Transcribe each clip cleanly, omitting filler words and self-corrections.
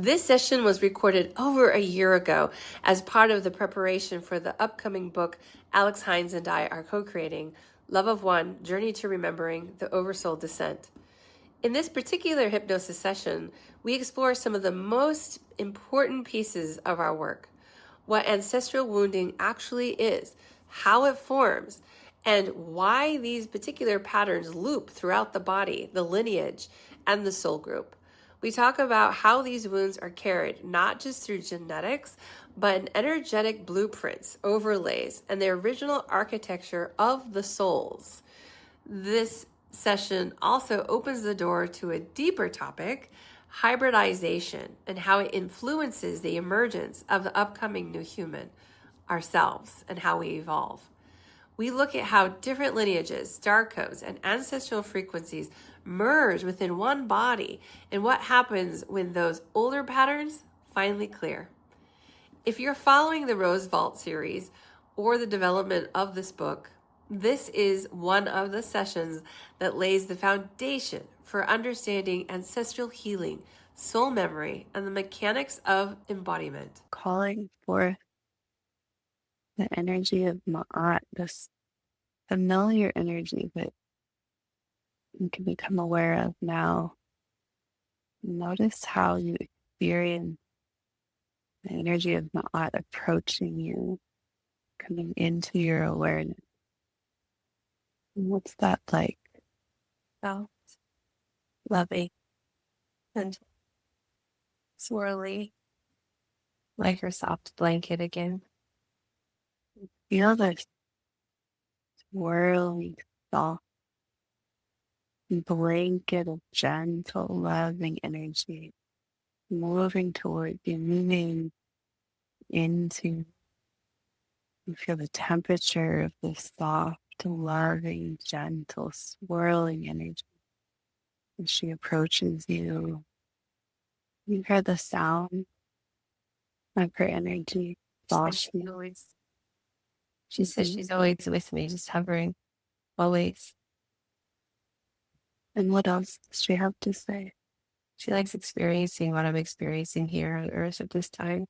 This session was recorded over a year ago as part of the preparation for the upcoming book Alex Heintz and I are co-creating, Love of One, Journey to Remembering the Oversoul Descent. In this particular hypnosis session, we explore some of the most important pieces of our work, what ancestral wounding actually is, how it forms, and why these particular patterns loop throughout the body, the lineage, and the soul group. We talk about how these wounds are carried, not just through genetics, but in energetic blueprints, overlays, and the original architecture of the souls. This session also opens the door to a deeper topic, hybridization, and how it influences the emergence of the upcoming new human, ourselves, and how we evolve. We look at how different lineages, star codes, and ancestral frequencies merge within one body and what happens when those older patterns finally clear. If you're following the Rose Vault series or the development of this book, this is one of the sessions that lays the foundation for understanding ancestral healing, soul memory, and the mechanics of embodiment. Calling forth the energy of Ma'at, this familiar energy that you can become aware of now. Notice how you experience the energy of Ma'at approaching you, coming into your awareness. And what's that like? Soft, loving, and swirly, like her soft blanket again. Feel this swirling, soft blanket of gentle, loving energy moving towards you, moving into. You feel the temperature of this soft, loving, gentle, swirling energy. As she approaches you, you hear the sound of her energy. She says she's always with me, just hovering, always. And what else does she have to say? She likes experiencing what I'm experiencing here on Earth at this time.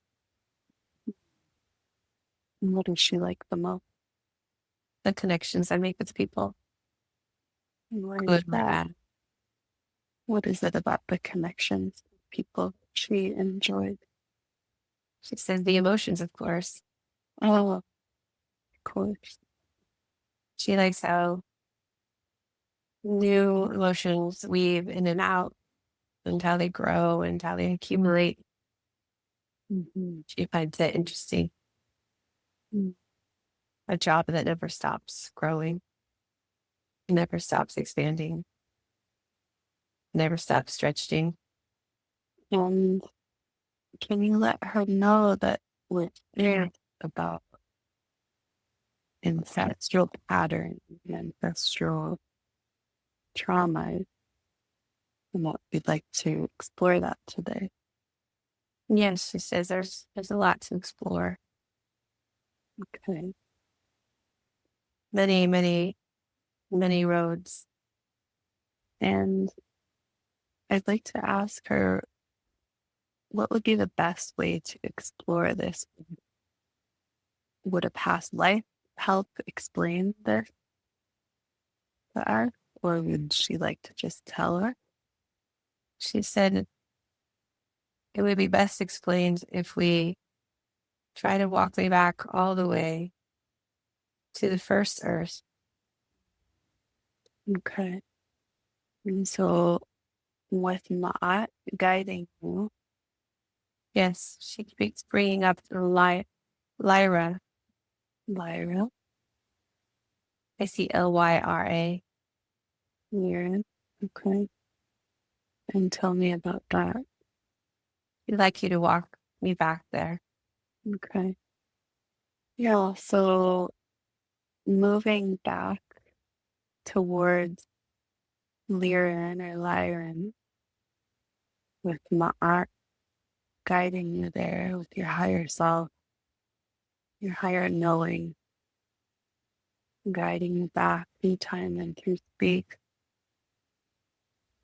And what does she like the most? The connections I make with people. Good or bad. What is it about the connections with people she enjoyed? She says the emotions, of course. Oh, of course. She likes how new emotions weave in and out, and how they grow and how they accumulate. Mm-hmm. She finds that interesting. A job that never stops growing, never stops expanding, never stops stretching. And can you let her know that we're there about ancestral patterns and ancestral trauma, and that we'd like to explore that today? Yes, she says there's a lot to explore. Okay. Many, many, many roads. And I'd like to ask her, what would be the best way to explore this? Would a past life help explain this to her? Or would she like to just tell her? She said it would be best explained if we try to walk way back all the way to the first Earth. Okay. And so with Ma'at guiding you. Yes, she keeps bringing up the Lyra. Lyra. I see Lyra. Lyra. Okay. And tell me about that. I'd like you to walk me back there. Okay. Yeah, so moving back towards Lyran or Lyran with Ma'at guiding you there with your higher self, your higher knowing, guiding you back through time and through space,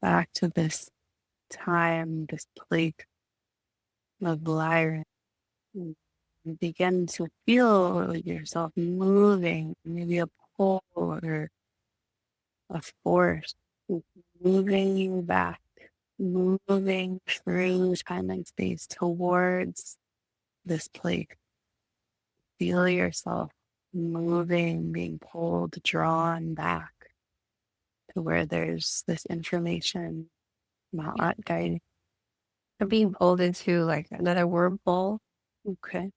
back to this time, this place of Lyra. You begin to feel yourself moving, maybe a pull or a force moving you back, moving through time and space towards this place. Feel yourself moving, being pulled, drawn back to where there's this information not guiding. I'm being pulled into like another wormhole. Okay.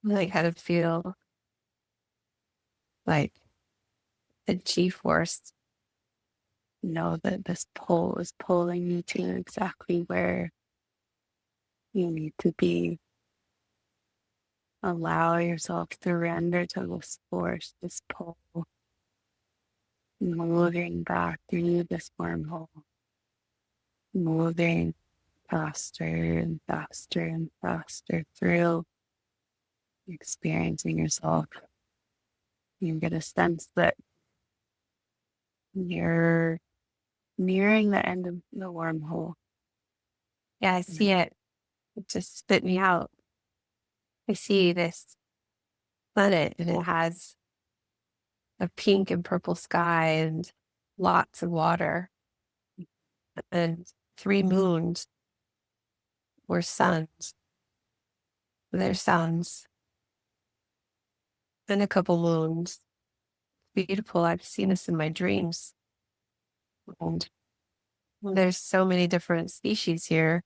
I kind of feel like a G-force. Know that this pull is pulling you to exactly where you need to be. Allow yourself to surrender to this force, this pull, moving back through this wormhole, moving faster and faster and faster through, experiencing yourself. You get a sense that you're nearing the end of the wormhole. Yeah, I see it. It just spit me out. I see this planet and it has a pink and purple sky and lots of water and 3 moons or suns. There's suns and a couple moons. Beautiful. I've seen this in my dreams. And there's so many different species here.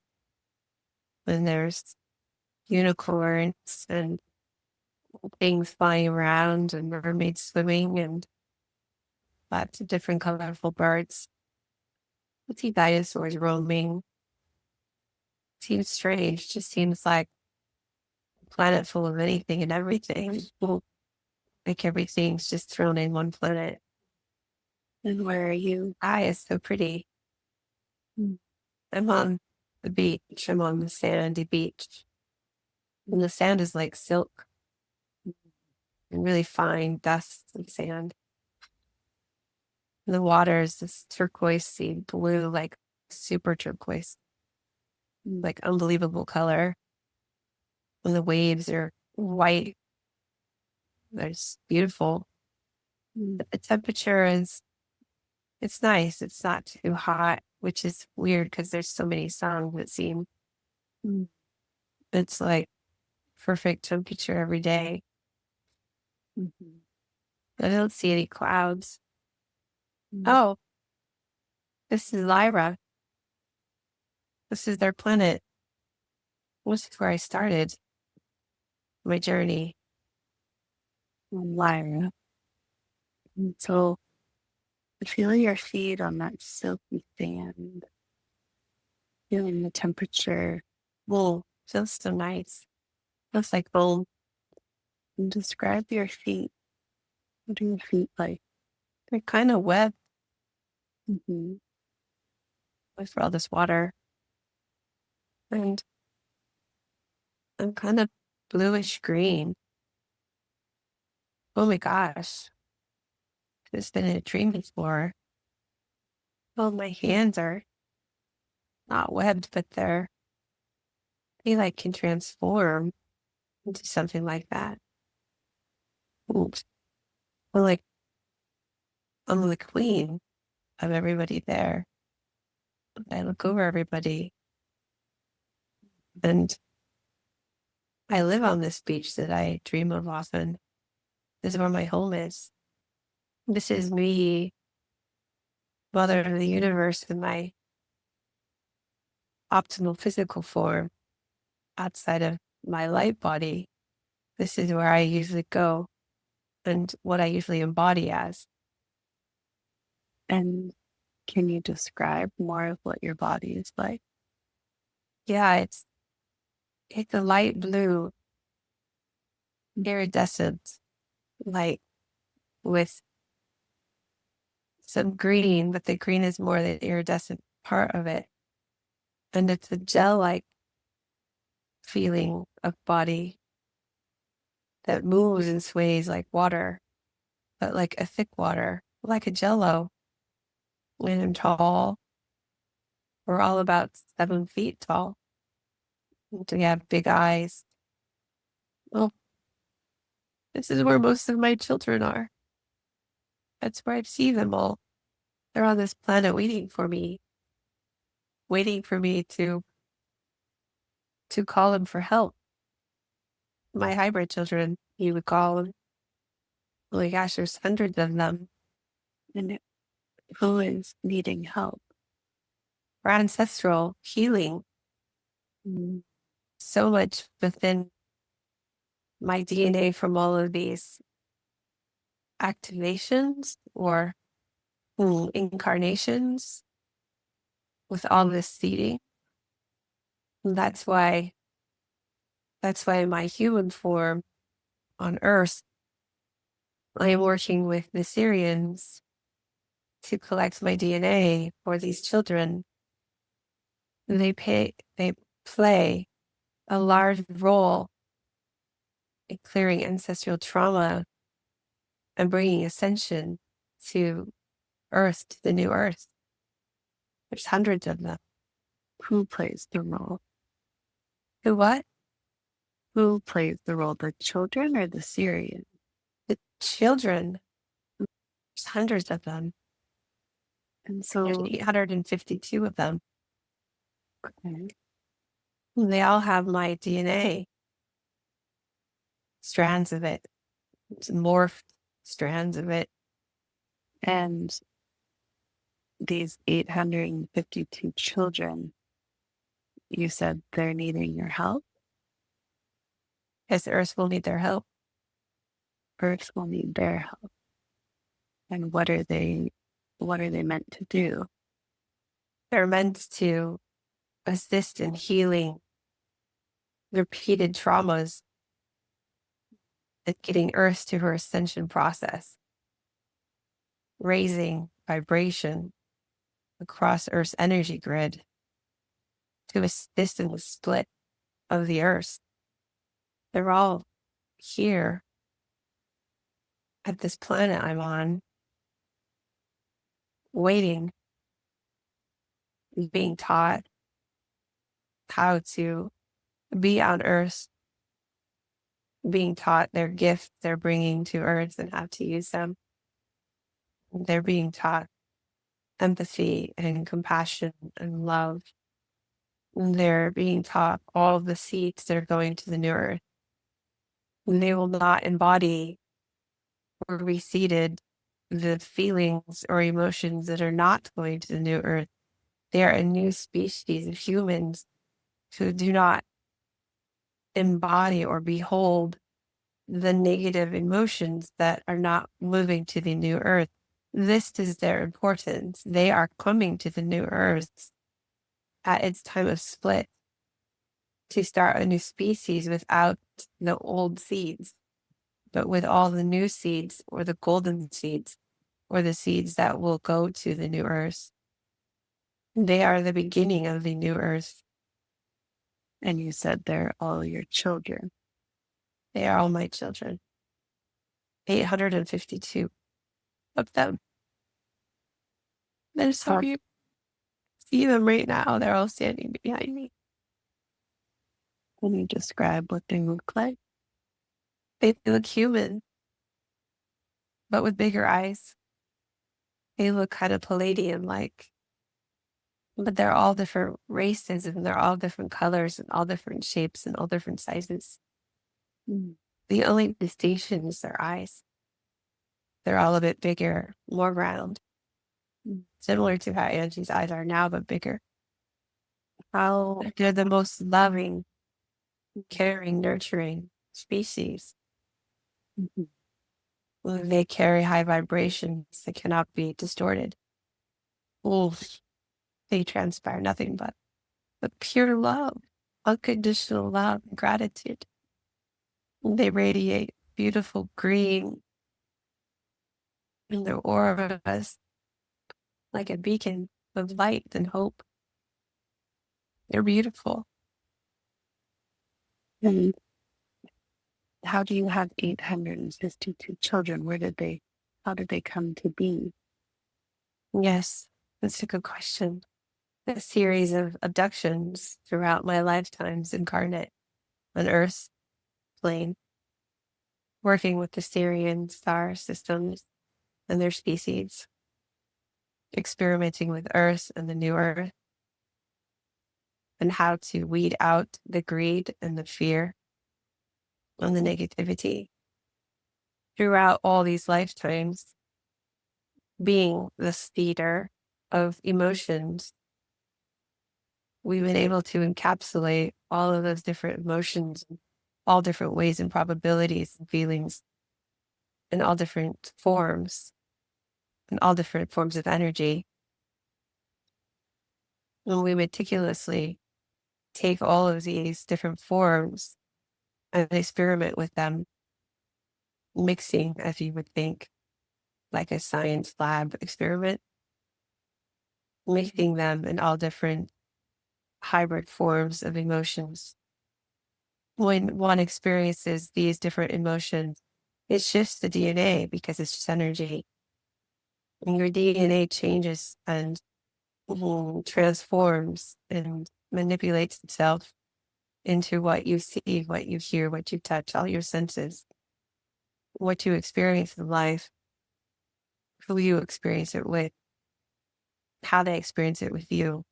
And there's unicorns and things flying around and mermaids swimming and lots of different colorful birds. I see dinosaurs roaming. Seems strange. Just seems like a planet full of anything and everything. Like everything's just thrown in one planet. And where are you? Sky is so pretty. I'm on the beach. I'm on the sandy beach. And the sand is like silk and really fine dust and sand. And the water is this turquoisey blue, like super turquoise, like unbelievable color. And the waves are white. They're just beautiful. The temperature is, it's nice. It's not too hot, which is weird because there's so many songs that seem, it's like perfect temperature every day. I don't see any clouds. Oh, this is Lyra. This is their planet. This is where I started my journey. Lyra. And so feel your feet on that silky sand, feeling the temperature. Wool feels so nice. Feels like gold. And describe your feet. What are your feet like? They're kind of wet Mm-hmm. with all this water. And I'm kind of bluish green. Oh my gosh. It's been in a dream before. Oh, my hands are not webbed, but they like can transform into something like that. Oops. I'm like, I'm the queen of everybody there. I look over everybody and I live on this beach that I dream of often. This is where my home is. This is me, mother of the universe, in my optimal physical form outside of my light body. This is where I usually go and what I usually embody as. And can you describe more of what your body is like? Yeah, it's a light blue, iridescent light with some green, but the green is more the iridescent part of it. And it's a gel-like feeling of body that moves and sways like water, but like a thick water, like a jello. And I'm tall. We're all about 7 feet tall. They have big eyes. Well, this is where most of my children are. That's where I see them all. They're on this planet waiting for me to call them for help. My hybrid children, you would call them. Oh my gosh, there's hundreds of them. And who is needing help? For ancestral healing. Mm. So much within my DNA from all of these activations or incarnations with all this seeding. And that's why my human form on Earth, I am working with the Syrians to collect my DNA for these children. They play a large role in clearing ancestral trauma and bringing ascension to Earth, to the new Earth. There's hundreds of them. Who plays the role? Who what? Who plays the role? The children or the Syrian? The children. There's hundreds of them. And There's so 852 of them. okay. They all have my DNA. Strands of it. It's morphed strands of it. And these 852 children, you said they're needing your help? Yes, the Earth will need their help. Earth will need their help. And what are they meant to do? They're meant to assist in healing repeated traumas and getting Earth to her ascension process, raising vibration across Earth's energy grid to assist in the split of the Earth. They're all here at this planet I'm on, waiting, being taught how to be on Earth, being taught their gifts they're bringing to Earth and how to use them. They're being taught empathy and compassion and love. They're being taught all of the seeds that are going to the new Earth. They will not embody or reseeded the feelings or emotions that are not going to the new Earth. They are a new species of humans who do not embody or behold the negative emotions that are not moving to the new Earth. This is their importance. They are coming to the new Earth at its time of split to start a new species without the old seeds, but with all the new seeds or the golden seeds or the seeds that will go to the new Earth. They are the beginning of the new Earth. And you said they're all your children. They are all my children. 852 of them. There's so you see them right now. They're all standing behind me. Can you describe what they look like? They look human, but with bigger eyes. They look kind of Palladian-like. But they're all different races and they're all different colors and all different shapes and all different sizes. Mm. The only distinction is their eyes. They're all a bit bigger, more round. Similar to how Angie's eyes are now, but bigger. How They're the most loving, caring, nurturing species. Mhm. They carry high vibrations that cannot be distorted. Wolves, they transpire nothing but pure love, unconditional love, and gratitude. They radiate beautiful green in their auras like a beacon of light and hope. They're beautiful. And how do you have 852 children? How did they come to be? Yes, that's a good question. a series of abductions throughout my lifetimes incarnate on Earth's plane, working with the Sirian star systems and their species, experimenting with Earth and the new Earth, and how to weed out the greed and the fear and the negativity. Throughout all these lifetimes, being the theater of emotions, we've been able to encapsulate all of those different emotions, all different ways and probabilities and feelings, in all different forms, and all different forms of energy. When we meticulously take all of these different forms and experiment with them, mixing, as you would think, like a science lab experiment, mixing them in all different hybrid forms of emotions. When one experiences these different emotions, it shifts the DNA because it's just energy. And your DNA changes and transforms and manipulates itself into what you see, what you hear, what you touch, all your senses, what you experience in life, who you experience it with, how they experience it with you.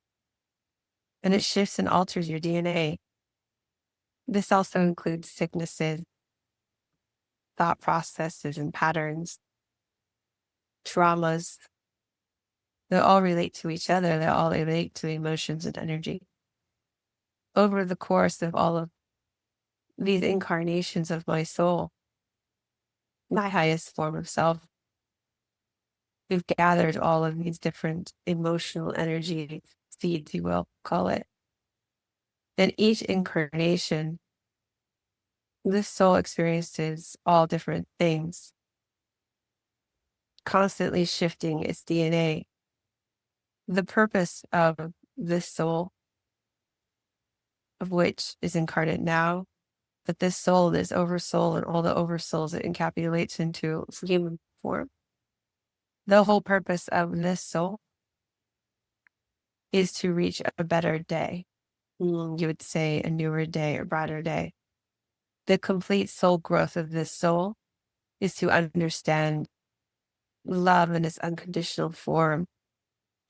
And it shifts and alters your DNA. This also includes sicknesses, thought processes, and patterns, traumas. They all relate to each other. They all relate to emotions and energy. Over the course of all of these incarnations of my soul, my highest form of self, we've gathered all of these different emotional energy seeds, you will call it. In each incarnation, this soul experiences all different things, constantly shifting its DNA. The purpose of this soul, of which is incarnate now, but this soul, this oversoul, and all the oversouls it encapsulates into human form. The whole purpose of this soul is to reach a better day. You would say a newer day or brighter day. The complete soul growth of this soul is to understand love in its unconditional form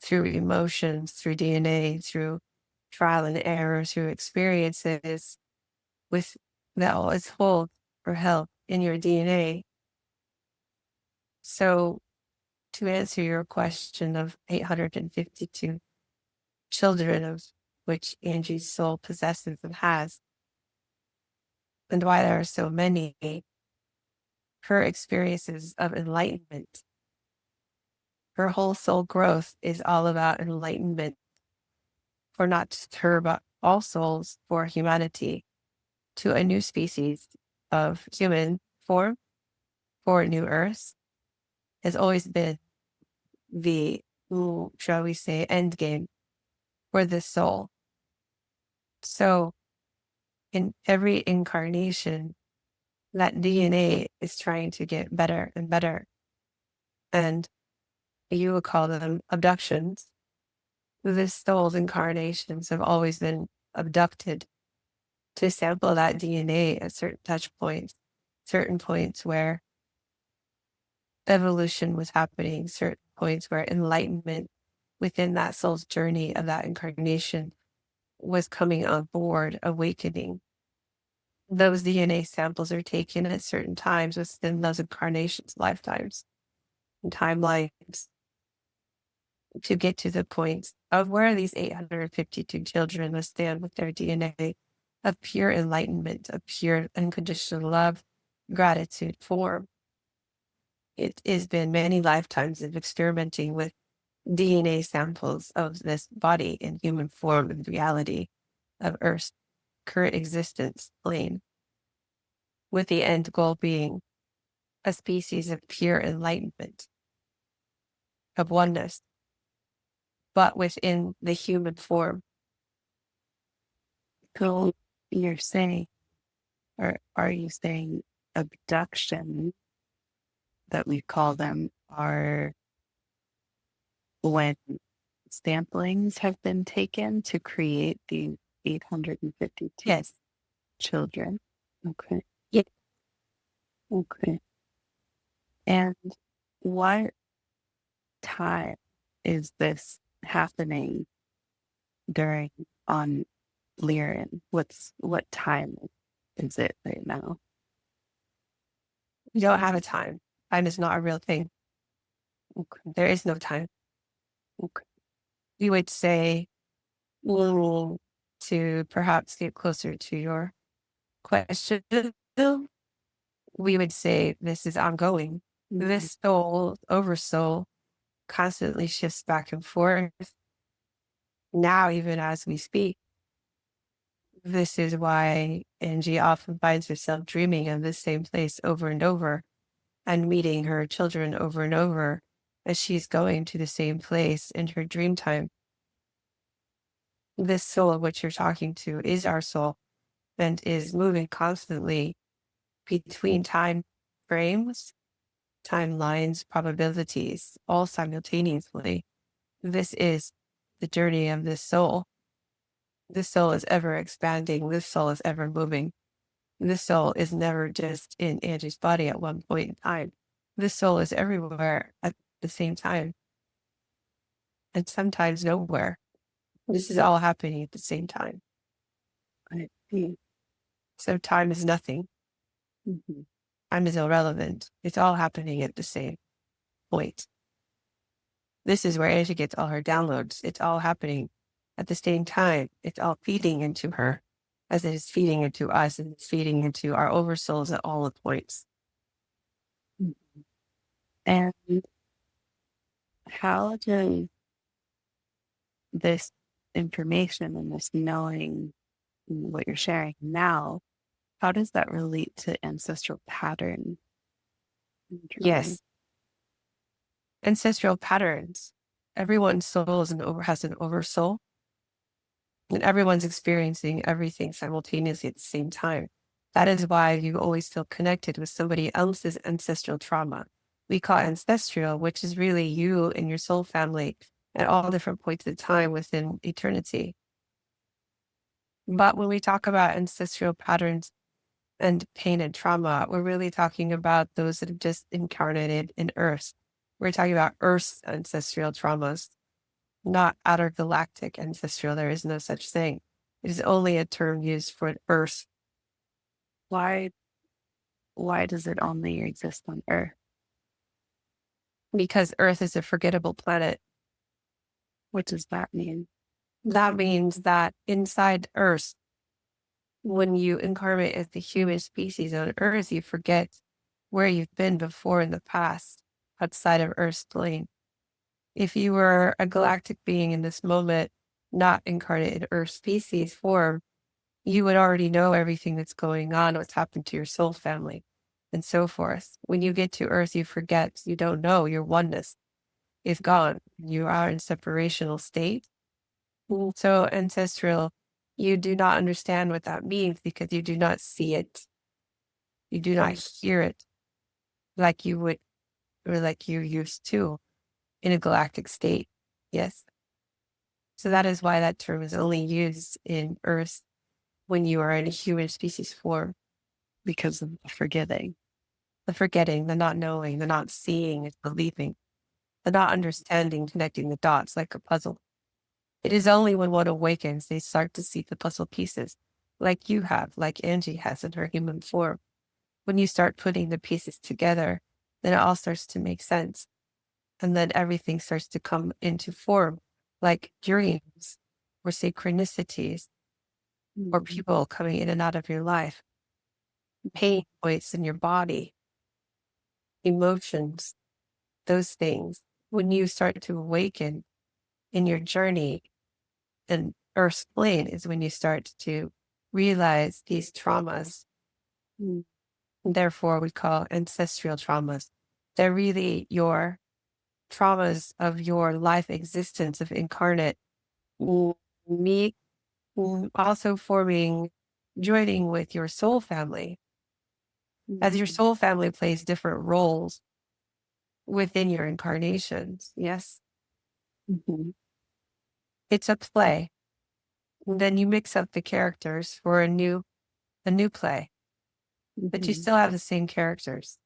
through emotions, through DNA, through trial and error, through experiences with that all is hold for health in your DNA. So to answer your question of 852 children of which Angie's soul possesses and has, and why there are so many, her experiences of enlightenment, her whole soul growth is all about enlightenment for not just her, but all souls, for humanity, to a new species of human form, for a new earth, has always been the, shall we say, end game for this soul. So in every incarnation, that DNA is trying to get better and better. And you would call them abductions. This soul's incarnations have always been abducted to sample that DNA at certain touch points, certain points where evolution was happening, certain points where enlightenment within that soul's journey of that incarnation was coming on board, awakening. Those DNA samples are taken at certain times within those incarnations, lifetimes, and timelines to get to the point of where these 852 children will stand with their DNA of pure enlightenment, of pure unconditional love, gratitude form. It has been many lifetimes of experimenting with DNA samples of this body in human form and reality of Earth's current existence plane, with the end goal being a species of pure enlightenment, of oneness, but within the human form. So you're saying, or are you saying abduction that we call them are when samplings have been taken to create the 852 Yes. children. Okay. Yeah. Okay. And what time is this happening during on Lyra? What time is it right now? We don't have a time. Time is not a real thing. Okay. There is no time. Okay. We would say, to perhaps get closer to your question, we would say this is ongoing. Mhm. This soul, oversoul, constantly shifts back and forth. Now, even as we speak, this is why Angie often finds herself dreaming of the same place over and over and meeting her children over and over as she's going to the same place in her dream time. This soul of which you're talking to is our soul and is moving constantly between time frames, timelines, probabilities, all simultaneously. This is the journey of this soul. This soul is ever expanding. This soul is ever moving. This soul is never just in Angie's body at one point in time. This soul is everywhere at the same time, and sometimes nowhere. This is all happening at the same time. I see. So time is nothing. Mhm. Time is irrelevant. It's all happening at the same point. This is where Angie gets all her downloads. It's all happening at the same time. It's all feeding into her as it is feeding into us and it's feeding into our oversouls at all the points. And how does this information and this knowing what you're sharing now, how does that relate to ancestral pattern journaling? Yes. Ancestral patterns. Everyone's soul has an oversoul, and everyone's experiencing everything simultaneously at the same time. That is why you always feel connected with somebody else's ancestral trauma. We call ancestral, which is really you and your soul family at all different points of time within eternity. But when we talk about ancestral patterns and pain and trauma, we're really talking about those that have just incarnated in Earth. We're talking about Earth's ancestral traumas, not outer galactic ancestral. There is no such thing. It is only a term used for Earth. Why does it only exist on Earth? Because Earth is a forgettable planet. What does that mean? That means that inside Earth, when you incarnate as the human species on Earth, you forget where you've been before in the past outside of Earth's plane. If you were a galactic being in this moment, not incarnate in Earth species form, you would already know everything that's going on, what's happened to your soul family, and so forth. When you get to Earth, you forget, you don't know, your oneness is gone. You are in separational state. So ancestral, you do not understand what that means because you do not see it. You do not hear it like you would, or like you're used to in a galactic state. Yes. So that is why that term is only used in Earth when you are in a human species form. Because of the forgetting. The forgetting, the not knowing, the not seeing is believing, the not understanding, connecting the dots like a puzzle. It is only when one awakens they start to see the puzzle pieces, like you have, like Angie has in her human form. When you start putting the pieces together, then it all starts to make sense. And then everything starts to come into form, like dreams or synchronicities or people coming in and out of your life, pain points in your body, emotions, those things. When you start to awaken in your journey in Earth's plane is when you start to realize these traumas. Therefore, we call ancestral traumas. They're really your traumas of your life existence of incarnate. Me also forming, joining with your soul family, as your soul family plays different roles within your incarnations. Yes. Mhm. It's a play. And then you mix up the characters for a new play, but you Mhm. still have the same characters.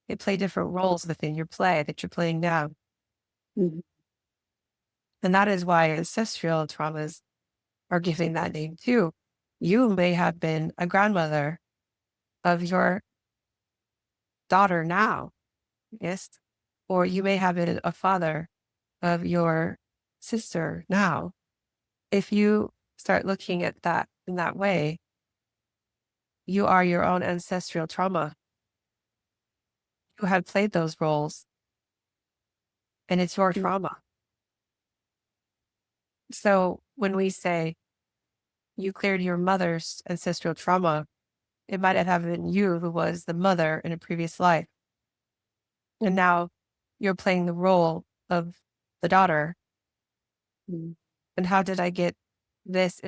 They play different roles within your play that you're playing now. Mhm. And that is why ancestral traumas are given that name too. You may have been a grandmother of your daughter now, yes? Or you may have been a father of your sister now. If you start looking at that in that way, you are your own ancestral trauma. You have played those roles, and it's your Mm. trauma. So when we say you cleared your mother's ancestral trauma, it might have been you who was the mother in a previous life. And now you're playing the role of the daughter. Mm. And how did I get this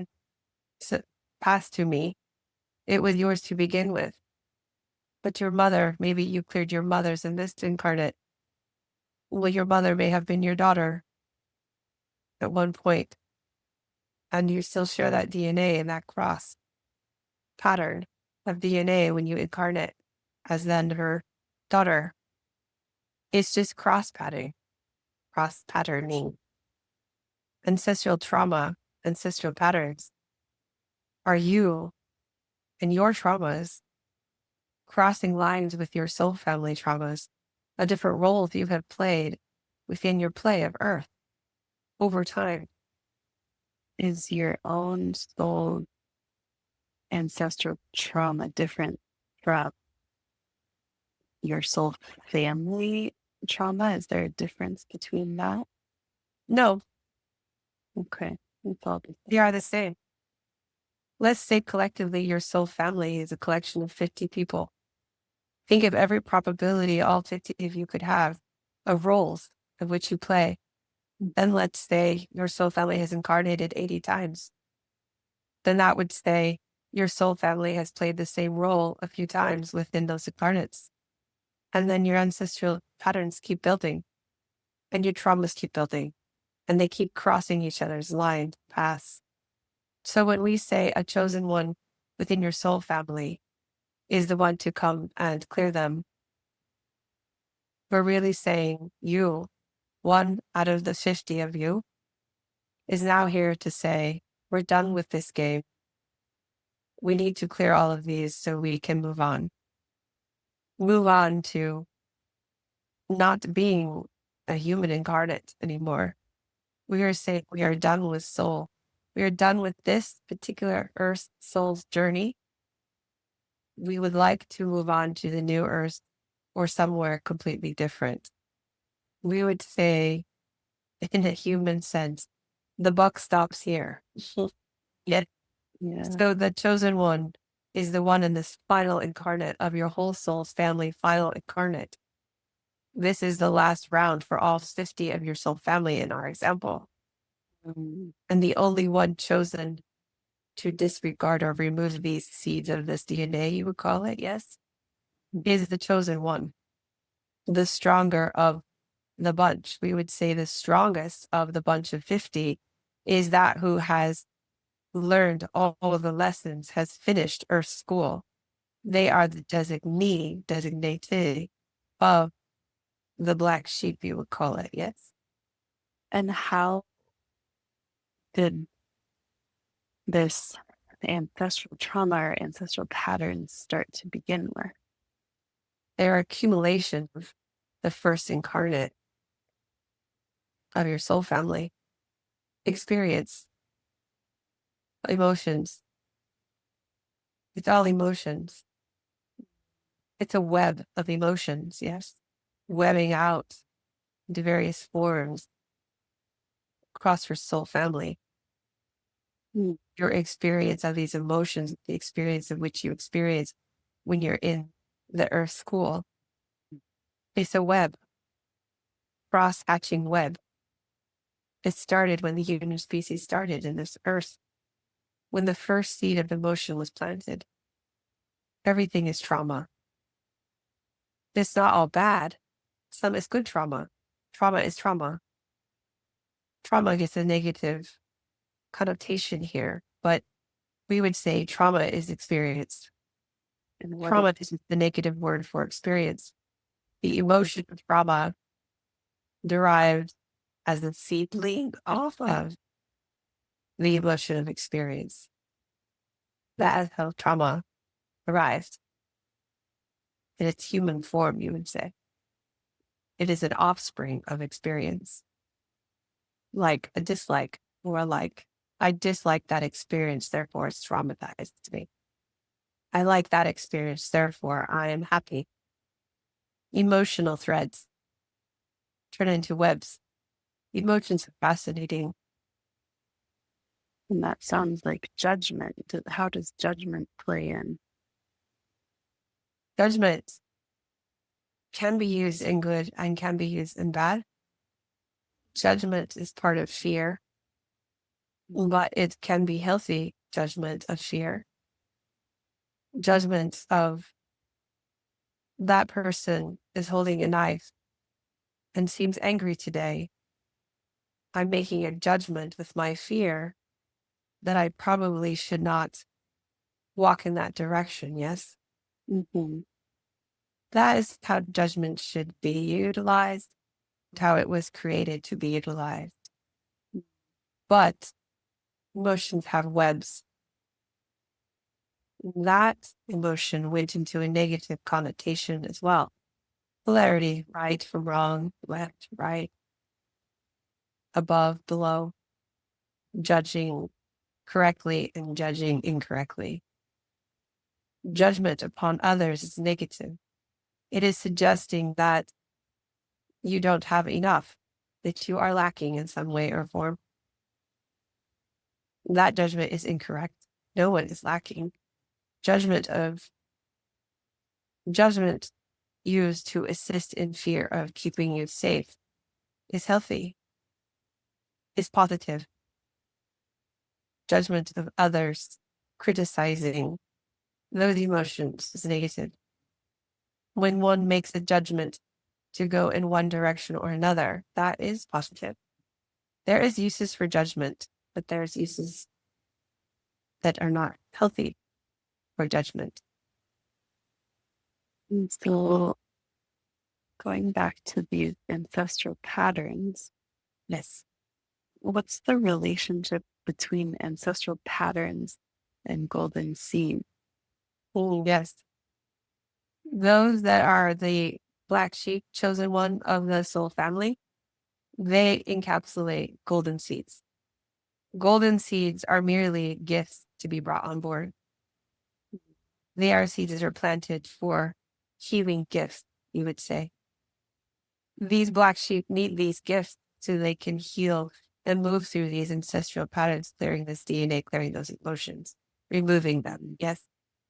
passed to me? It was yours to begin with. But your mother, maybe you cleared your mother's in this incarnate. Well, your mother may have been your daughter at one point, and you still share that DNA and that cross pattern of DNA when you incarnate as then her daughter. It's just cross patterning. Ancestral trauma, ancestral patterns are you and your traumas crossing lines with your soul family traumas, a different roles you have played within your play of Earth over time. Is your own soul ancestral trauma different from your soul family trauma? Is there a difference between that? No, Okay. It's all the they same. are the same. Let's say collectively your soul family is a collection of 50 people. Think of every probability all 50 of you could have of roles of which you play. Then let's say your soul family has incarnated 80 times. Then that would say your soul family has played the same role a few times within those incarnates. And then your ancestral patterns keep building and your traumas keep building and they keep crossing each other's line paths. So when we say a chosen one within your soul family is the one to come and clear them, we're really saying you, one out of the 50 of you, is now here to say, we're done with this game. We need to clear all of these so we can move on. Move on to not being a human incarnate anymore. We are saying we are done with soul. We are done with this particular Earth soul's journey. We would like to move on to the new Earth or somewhere completely different. We would say, in a human sense, the buck stops here. Yet, Yeah. so the chosen one is the one in this final incarnate of your whole soul's family, final incarnate. This is the last round for all 50 of your soul family in our example. And the only one chosen to disregard or remove these seeds of this DNA, you would call it, yes, is the chosen one, the stronger of the bunch. We would say the strongest of the bunch of 50 is that who has learned all of the lessons, has finished Earth school. They are the designated of the black sheep, you would call it, yes? And how did this ancestral trauma or ancestral patterns start to begin with? They're accumulation of the first incarnate of your soul family. Experience, emotions. It's all emotions. It's a web of emotions, yes? Webbing out into various forms across your soul family. Mm. Your experience of these emotions, the experience of which you experience when you're in the Earth school, it's a web, cross-hatching web. It started when the human species started in this Earth, when the first seed of emotion was planted. Everything is trauma. It's not all bad. Some is good trauma. Trauma is trauma. Trauma gets a negative connotation here, but we would say trauma is experienced. And what Trauma is the negative word for experience. The emotion of trauma derived as a seedling off of the emotion of experience. That is how trauma arrived in its human form, you would say. It is an offspring of experience, like a dislike or a like. I dislike that experience, therefore it's traumatized to me. I like that experience, therefore I am happy. Emotional threads turn into webs. Emotions are fascinating. and that sounds like judgment. How does judgment play in? Judgment can be used in good and can be used in bad. Judgment is part of fear, but it can be healthy judgment of fear. Judgment of that person is holding a knife and seems angry today. I'm making a judgment with my fear that I probably should not walk in that direction, yes? Mm-hmm. That is how judgment should be utilized, how it was created to be utilized. But emotions have webs. That emotion went into a negative connotation as well. Polarity, right from wrong, left, right, above, below, judging correctly and judging incorrectly. Judgment upon others is negative. It is suggesting that you don't have enough, that you are lacking in some way or form. That judgment is incorrect. No one is lacking. Judgment used to assist in fear of keeping you safe is healthy, is positive. Judgment of others, criticizing those emotions is negative. When one makes a judgment to go in one direction or another, that is positive. There is uses for judgment, but there's uses that are not healthy for judgment. And so going back to these ancestral patterns, Yes. what's the relationship between ancestral patterns and golden seed? Yes. Those that are the black sheep, chosen one of the soul family, they encapsulate golden seeds. Golden seeds are merely gifts to be brought on board. They are seeds that are planted for healing gifts, you would say. These black sheep need these gifts so they can heal and move through these ancestral patterns, clearing this DNA, clearing those emotions, removing them. Yes.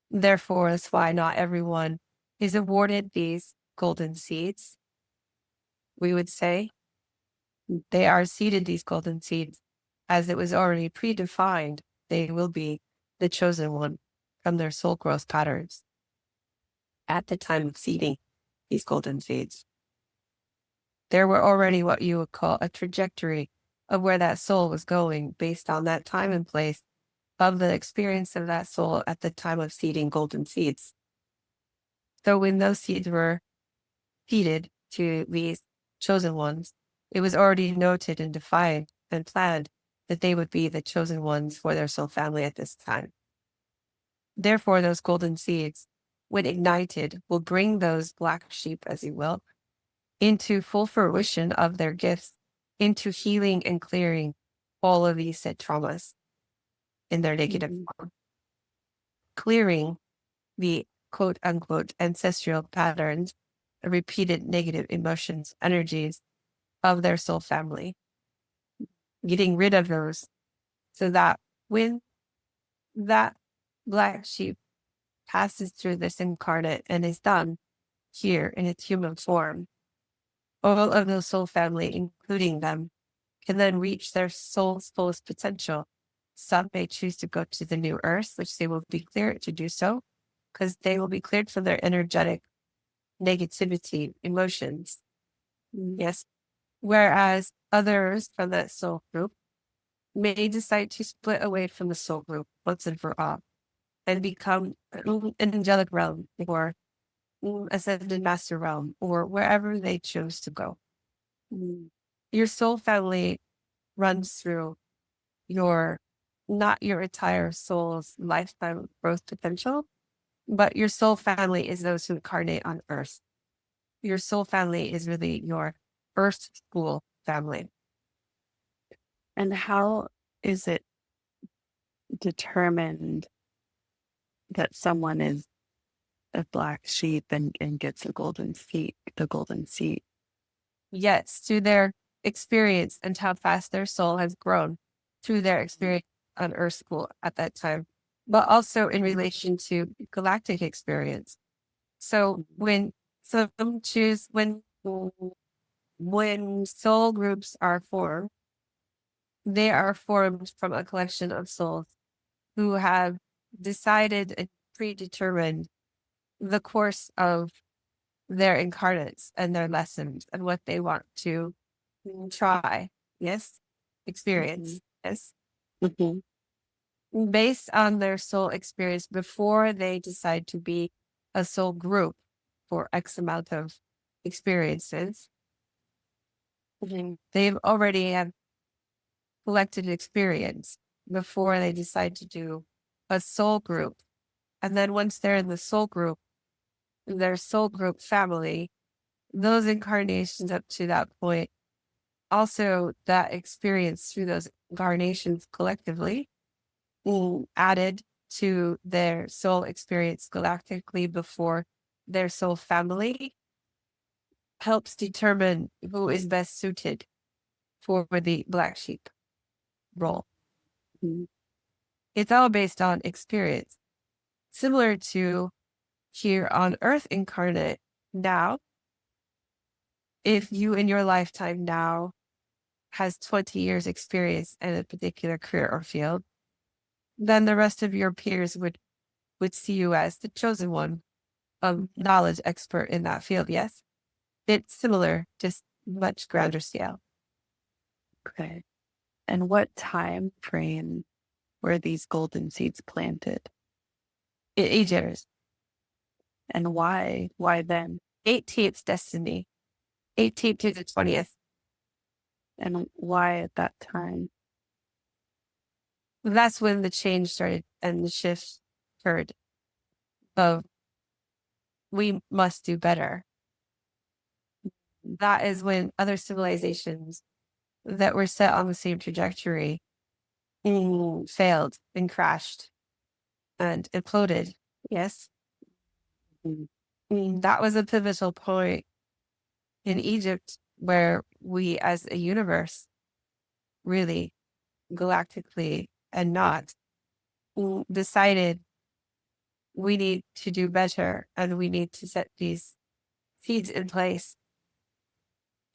Therefore, that's why not everyone is awarded these golden seeds. We would say they are seeded, these golden seeds, as it was already predefined. They will be the chosen one from their soul growth patterns at the time of seeding these golden seeds. There were already what you would call a trajectory of where that soul was going based on that time and place of the experience of that soul at the time of seeding golden seeds. So when those seeds were seeded to these chosen ones, it was already noted and defined and planned that they would be the chosen ones for their soul family at this time. Therefore, those golden seeds, when ignited, will bring those black sheep, as you will, into full fruition of their gifts, into healing and clearing all of these said traumas in their negative form. Clearing the quote unquote ancestral patterns, repeated negative emotions, energies of their soul family. Getting rid of those so that when that black sheep passes through this incarnate and is done here in its human form, all of those soul family, including them, can then reach their soul's fullest potential. Some may choose to go to the new earth, which they will be cleared to do so, because they will be cleared from their energetic negativity, emotions. Yes. Whereas others from that soul group may decide to split away from the soul group once and for all and become an angelic realm or ascended master realm or wherever they choose to go. Mm. Your soul family runs through not your entire soul's lifetime growth potential, but your soul family is those who incarnate on earth. Your soul family is really your earth school family. And how is it determined that someone is a black sheep and gets the golden seed? Yes, through their experience and how fast their soul has grown through their experience on earth school at that time, but also in relation to galactic experience. So when some choose when soul groups are formed, they are formed from a collection of souls who have decided and predetermined the course of their incarnates and their lessons and what they want to try. Yes. Experience. Yes. Mm-hmm. Based on their soul experience before they decide to be a soul group for X amount of experiences. They've already have collected experience before they decide to do a soul group. And then once they're in the soul group, their soul group family, those incarnations up to that point, also that experience through those incarnations collectively, added to their soul experience galactically before their soul family, helps determine who is best suited for the black sheep role. Mm-hmm. It's all based on experience. Similar to here on Earth incarnate now, if you in your lifetime now has 20 years experience in a particular career or field, then the rest of your peers would see you as the chosen one, a knowledge expert in that field. Yes, it's similar, just much grander scale. Okay. And what time frame were these golden seeds planted? In Egypt, And why? Why then? 18th destiny, 18th to the 20th. And why at that time? That's when the change started and the shift occurred of we must do better. That is when other civilizations that were set on the same trajectory failed and crashed and imploded. Yes. That was a pivotal point in Egypt where we as a universe really galactically and not decided we need to do better and we need to set these seeds in place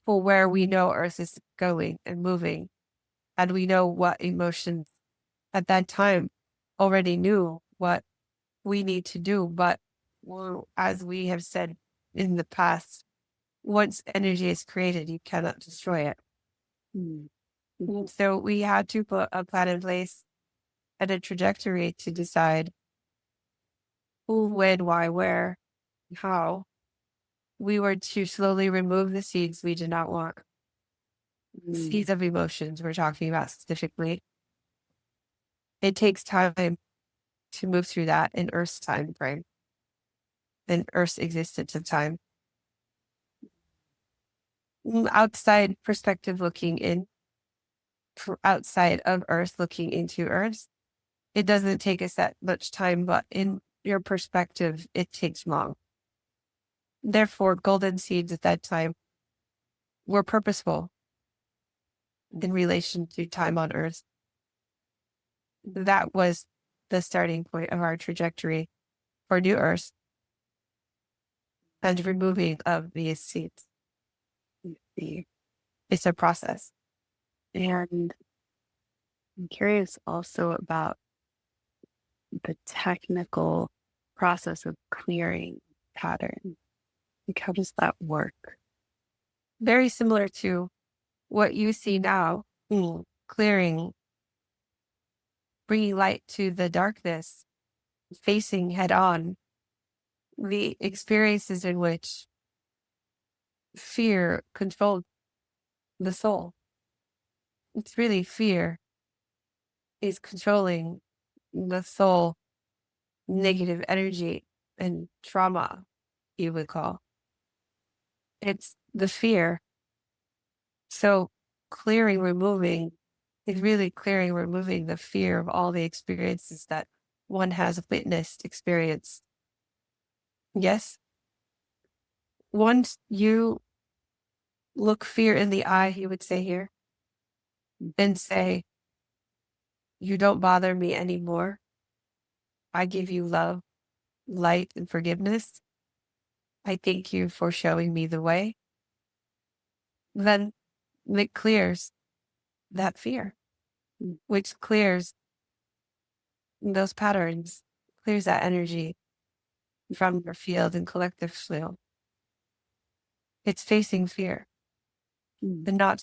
for where we know Earth is going and moving. And we know what emotions at that time already knew what we need to do. But as we have said in the past, once energy is created, you cannot destroy it. So we had to put a plan in place and a trajectory to decide who, when, why, where, how we were to slowly remove the seeds we did not want. Seeds of emotions we're talking about specifically. It takes time to move through that in Earth's time frame, in Earth's existence of time. Outside perspective looking in, outside of Earth looking into Earth, it doesn't take us that much time, but in your perspective, it takes long. Therefore, golden seeds at that time were purposeful in relation to time on Earth. That was the starting point of our trajectory for New Earth and removing of these seeds. It's a process. And I'm curious also about the technical process of clearing pattern. Like, how does that work? Very similar to what you see now, clearing bringing light to the darkness, facing head on the experiences in which fear controlled the soul. It's really fear is controlling the soul, negative energy and trauma, you would call. It's the fear. So removing the fear of all the experiences that one has witnessed, experienced. Yes. Once you look fear in the eye, he would say here, and say, you don't bother me anymore. I give you love, light, and forgiveness. I thank you for showing me the way. Then it clears that fear, which clears those patterns, clears that energy from your field and collective field. It's facing fear and not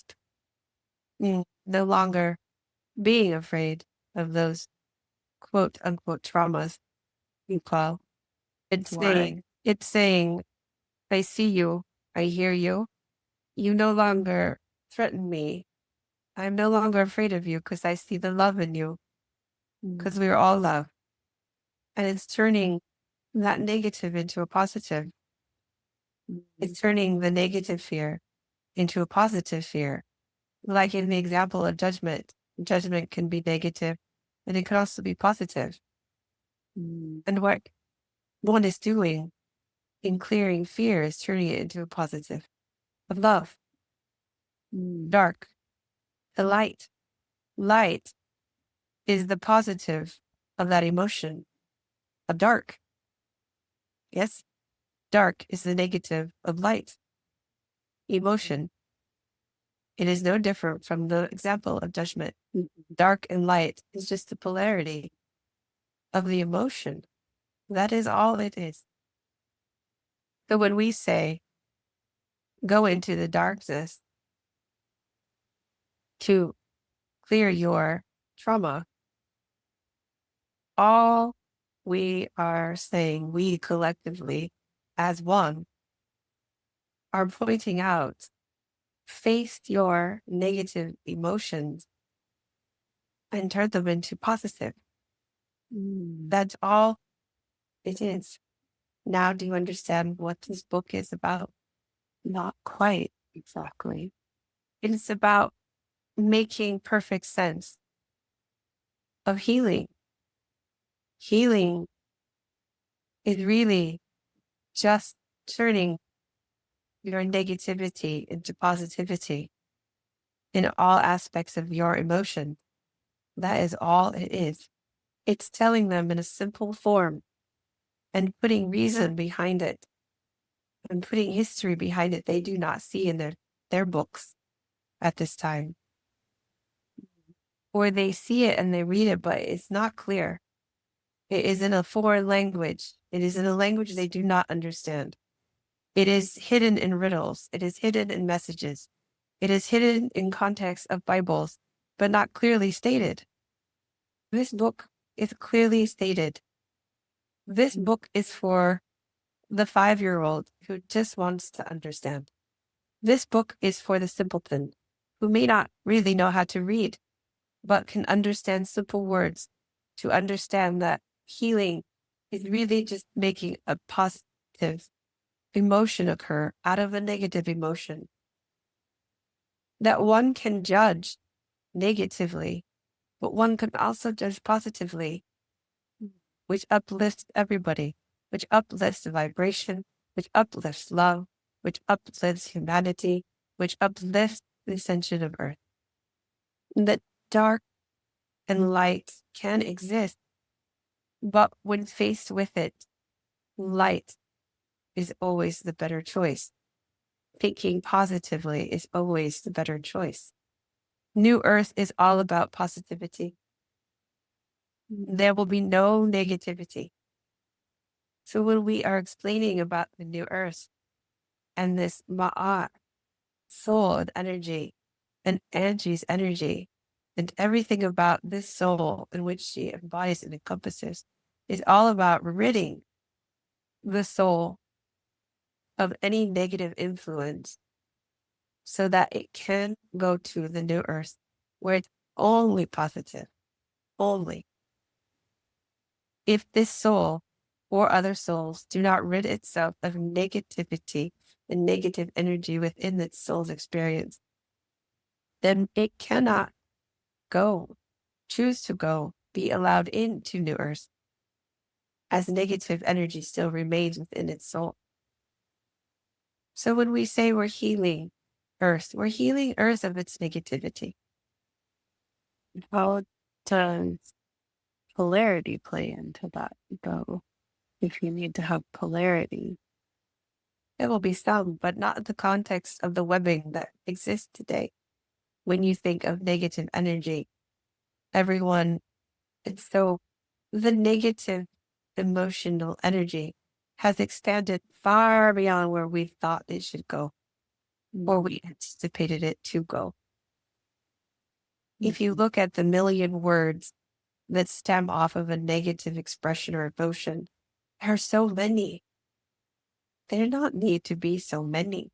no longer being afraid of those quote unquote traumas you call. It's saying, I see you, I hear you. You no longer threaten me. I'm no longer afraid of you because I see the love in you, because we are all love. And it's turning that negative into a positive. It's turning the negative fear into a positive fear. Like in the example of judgment, judgment can be negative and it can also be positive. And what one is doing in clearing fear is turning it into a positive of love. Dark, the light. Light is the positive of that emotion of dark. Yes, dark is the negative of light. Emotion. It is no different from the example of judgment. Dark and light is just the polarity of the emotion. That is all it is. So when we say, go into the darkness to clear your trauma, all we are saying, we collectively as one, are pointing out, face your negative emotions and turn them into positive. That's all it is. Now, do you understand what this book is about? Not quite exactly. It's about making perfect sense of healing. Healing is really just turning your negativity into positivity in all aspects of your emotion. That is all it is. It's telling them in a simple form and putting reason behind it and putting history behind it they do not see in their books at this time. Or they see it and they read it, but it's not clear. It is in a foreign language. It is in a language they do not understand. It is hidden in riddles. It is hidden in messages. It is hidden in context of Bibles, but not clearly stated. This book is clearly stated. This book is for the 5-year-old who just wants to understand. This book is for the simpleton who may not really know how to read, but can understand simple words to understand that healing is really just making a positive emotion occur out of a negative emotion. That one can judge negatively, but one can also judge positively, which uplifts everybody, which uplifts the vibration, which uplifts love, which uplifts humanity, which uplifts the ascension of Earth. That dark and light can exist, but when faced with it, light is always the better choice. Thinking positively is always the better choice. New Earth is all about positivity. There will be no negativity. So when we are explaining about the New Earth and this Ma'at, soul and energy, and Angie's energy, And everything about this soul in which she embodies and encompasses is all about ridding the soul of any negative influence so that it can go to the new earth where it's only positive, only. If this soul or other souls do not rid itself of negativity and negative energy within its soul's experience, then it cannot go, choose to go, be allowed into new earth, as negative energy still remains within its soul. So when we say we're healing earth, we're healing earth of its negativity. How does polarity play into that, though? If you need to have polarity, It will be some, but not in the context of the webbing that exists today. When you think of negative energy, everyone, it's so, the negative emotional energy has expanded far beyond where we thought it should go, or we anticipated it to go. If you look at the million words that stem off of a negative expression or emotion, there are so many. There not need to be so many.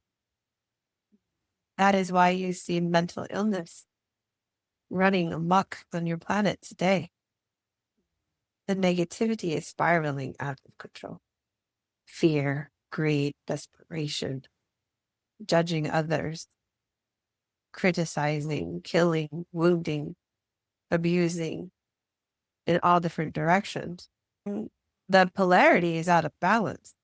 That is why you see mental illness running amok on your planet today. The negativity is spiraling out of control. Fear, greed, desperation, judging others, criticizing, killing, wounding, abusing in all different directions. The polarity is out of balance.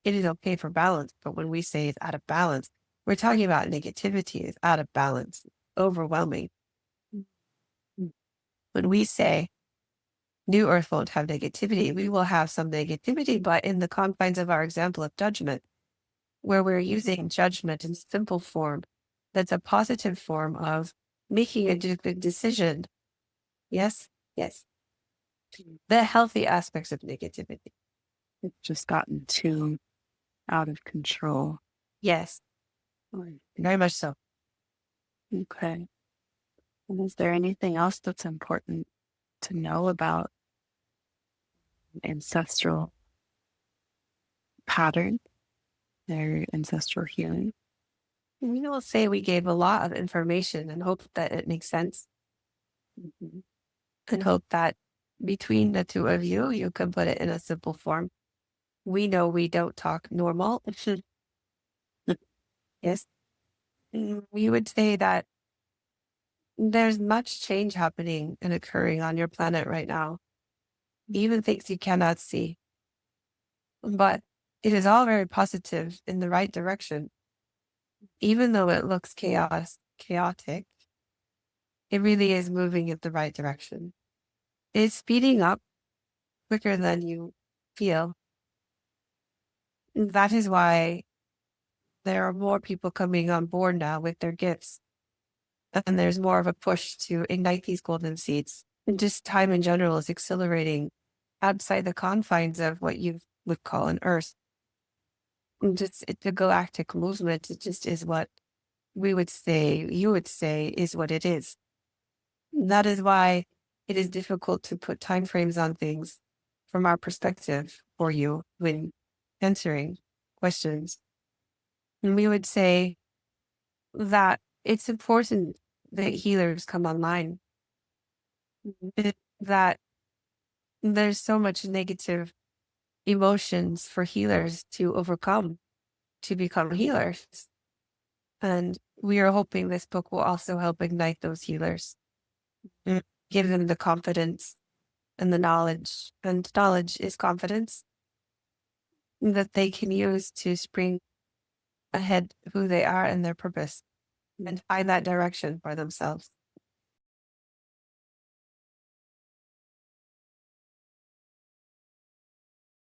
It is okay for balance, but when we say it's out of balance, we're talking about negativity is out of balance, overwhelming. When we say New Earth won't have negativity, we will have some negativity, but in the confines of our example of judgment, where we're using judgment in simple form, that's a positive form of making a good decision. Yes, yes. The healthy aspects of negativity. it's just gotten too out of control. Yes, very much so. Okay. And is there anything else that's important to know about ancestral pattern, their ancestral healing? We will say we gave a lot of information and hope that it makes sense. And hope that between the two of you, you can put it in a simple form. We know we don't talk normal. Yes. We would say that there's much change happening and occurring on your planet right now, even things you cannot see. But it is all very positive in the right direction. Even though it looks chaotic, it really is moving in the right direction. It's speeding up quicker than you feel. That is why there are more people coming on board now with their gifts. And there's more of a push to ignite these golden seeds. And just time in general is accelerating outside the confines of what you would call an earth. And just the galactic movement, it just is what we would say, you would say, is what it is. That is why it is difficult to put time frames on things from our perspective for you when answering questions. And we would say that it's important that healers come online, that there's so much negative emotions for healers to overcome to become healers. And we are hoping this book will also help ignite those healers, give them the confidence and the knowledge, and knowledge is confidence, that they can use to spring ahead who they are and their purpose and find that direction for themselves.